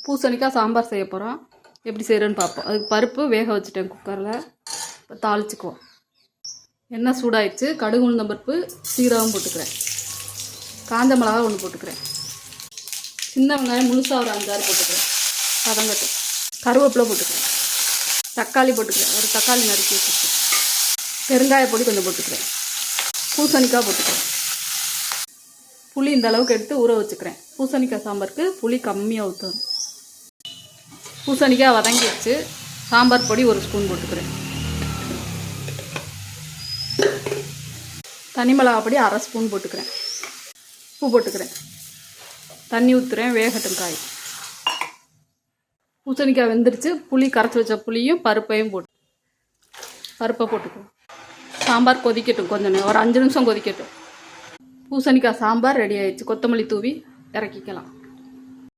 பூசணிக்காய் சாம்பார் செய்ய போகிறோம். எப்படி செய்கிறேன்னு பார்ப்போம். அதுக்கு பருப்பு வேக வச்சுட்டேன் குக்கரில். இப்போ தாளிச்சுக்குவோம். எண்ணெய் சூடாயிடுச்சு. கடுகு உளுந்தம் பருப்பு சீரகம் போட்டுக்கிறேன். காஞ்ச மிளகா ஒன்று போட்டுக்கிறேன். சின்ன வெங்காயம் முழுசாக ஒரு 5-6 போட்டுக்கிறேன். வதங்கட்டும். கருவேப்பிலை போட்டுக்கிறேன். தக்காளி போட்டுக்கிறேன். ஒரு தக்காளி நறுக்கி வச்சுருக்கேன். பெருங்காய பொடி கொஞ்சம் போட்டுக்கிறேன். பூசணிக்காய் போட்டுக்கிறேன். புளி இந்த அளவுக்கு எடுத்து ஊற வச்சுக்கிறேன். பூசணிக்காய் சாம்பாருக்கு புளி கம்மியாக ஊற்றணும். பூசணிக்காய் வதங்கிடுச்சு. சாம்பார் பொடி 1 ஸ்பூன் போட்டுக்கிறேன். தனி மிளகா பொடி 1/2 ஸ்பூன் போட்டுக்கிறேன். உப்பு போட்டுக்கிறேன். தண்ணி ஊற்றுறேன். வேகட்டும் காய். பூசணிக்காய் வெந்துருச்சு. புளி கரைச்சி வச்ச புளியும் பருப்பையும் பருப்பை போட்டுக்குவோம். சாம்பார் கொதிக்கட்டும். கொஞ்சம் நேரம் ஒரு 5 நிமிஷம் கொதிக்கட்டும். பூசணிக்காய் சாம்பார் ரெடி ஆயிடுச்சு. கொத்தமல்லி தூவி இறக்கிக்கலாம்.